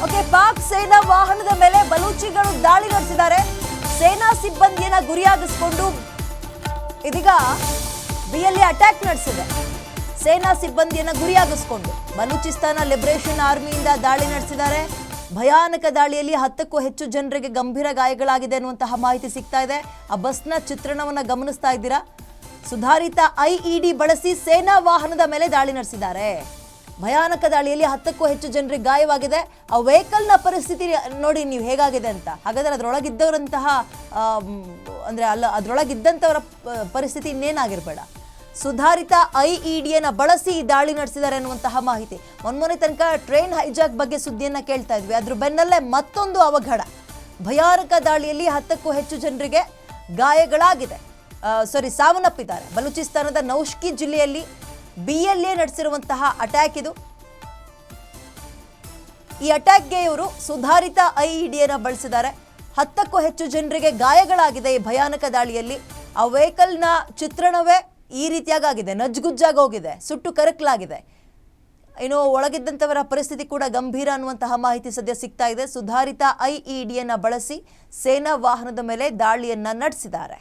Okay, Pak ಸೇನಾ ವಾಹನದ ಮೇಲೆ ಬಲೂಚಿಗಳು ದಾಳಿ ನಡೆಸಿದ್ದಾರೆ. ಸೇನಾ ಸಿಬ್ಬಂದಿಯನ್ನ ಗುರಿಯಾಗಿಸಿಕೊಂಡು ಇದೀಗ ಬಿಯಲ್ಲಿ ಅಟ್ಯಾಕ್ ನಡೆಸಿದೆ. ಸೇನಾ ಸಿಬ್ಬಂದಿಯನ್ನ ಗುರಿಯಾಗಿಸಿಕೊಂಡು ಬಲೂಚಿಸ್ತಾನ ಲಿಬರೇಷನ್ ಆರ್ಮಿಯಿಂದ ದಾಳಿ ನಡೆಸಿದ್ದಾರೆ. ಭಯಾನಕ ದಾಳಿಯಲ್ಲಿ 10ಕ್ಕೂ ಹೆಚ್ಚು ಜನರಿಗೆ ಗಂಭೀರ ಗಾಯಗಳಾಗಿದೆ ಅನ್ನುವಂತಹ ಮಾಹಿತಿ ಸಿಗ್ತಾ ಇದೆ. ಆ ಬಸ್ನ ಚಿತ್ರಣವನ್ನ ಗಮನಿಸ್ತಾ ಇದ್ದೀರಾ. ಸುಧಾರಿತ ಐಇಡಿ ಬಳಸಿ ಸೇನಾ ವಾಹನದ ಮೇಲೆ ದಾಳಿ ನಡೆಸಿದ್ದಾರೆ. ಭಯಾನಕ ದಾಳಿಯಲ್ಲಿ 10ಕ್ಕೂ ಹೆಚ್ಚು ಜನರಿಗೆ ಗಾಯವಾಗಿದೆ. ಆ ವೆಹಿಕಲ್ನ ಪರಿಸ್ಥಿತಿ ನೋಡಿ ನೀವು ಹೇಗಾಗಿದೆ ಅಂತ. ಹಾಗಾದ್ರೆ ಅದರೊಳಗಿದ್ದವರಂತಹ ಅಂದ್ರೆ ಅದರೊಳಗಿದ್ದಂಥವರ ಪರಿಸ್ಥಿತಿ ಇನ್ನೇನಾಗಿರ್ಬೇಡ. ಸುಧಾರಿತ ಐಇಡಿಯನ್ನು ಬಳಸಿ ದಾಳಿ ನಡೆಸಿದ್ದಾರೆ ಅನ್ನುವಂತಹ ಮಾಹಿತಿ. ಮೊನ್ನೆ ತನಕ ಟ್ರೈನ್ ಹೈಜಾಕ್ ಬಗ್ಗೆ ಸುದ್ದಿಯನ್ನ ಕೇಳ್ತಾ ಇದ್ವಿ. ಅದ್ರ ಬೆನ್ನಲ್ಲೇ ಮತ್ತೊಂದು ಅವಘಡ. ಭಯಾನಕ ದಾಳಿಯಲ್ಲಿ 10ಕ್ಕೂ ಹೆಚ್ಚು ಜನರಿಗೆ ಗಾಯಗಳಾಗಿದೆ, ಸಾವನ್ನಪ್ಪಿದ್ದಾರೆ. ಬಲೂಚಿಸ್ತಾನದ ನೌಷ್ಕಿ ಜಿಲ್ಲೆಯಲ್ಲಿ ಬಿಎಲ್ಎ ನಡೆಸಿರುವಂತಹ ಅಟ್ಯಾಕ್ ಇದು. ಈ ಅಟ್ಯಾಕ್ಗೆ ಇವರು ಸುಧಾರಿತ ಐಇಡಿಯನ್ನು ಬಳಸಿದ್ದಾರೆ. 10ಕ್ಕೂ ಹೆಚ್ಚು ಜನರಿಗೆ ಗಾಯಗಳಾಗಿದೆ ಈ ಭಯಾನಕ ದಾಳಿಯಲ್ಲಿ. ಆ ವೆಹಿಕಲ್ನ ಚಿತ್ರಣವೇ ಈ ರೀತಿಯಾಗಿದೆ, ನಜ್ಗುಜ್ಜಾಗಿ ಹೋಗಿದೆ, ಸುಟ್ಟು ಕರಕಲಾಗಿದೆ. ಇನ್ನು ಒಳಗಿದ್ದಂಥವರ ಪರಿಸ್ಥಿತಿ ಕೂಡ ಗಂಭೀರ ಅನ್ನುವಂತಹ ಮಾಹಿತಿ ಸದ್ಯ ಸಿಗ್ತಾ ಇದೆ. ಸುಧಾರಿತ ಐಇಡಿಯನ್ನು ಬಳಸಿ ಸೇನಾ ವಾಹನದ ಮೇಲೆ ದಾಳಿಯನ್ನ ನಡೆಸಿದ್ದಾರೆ.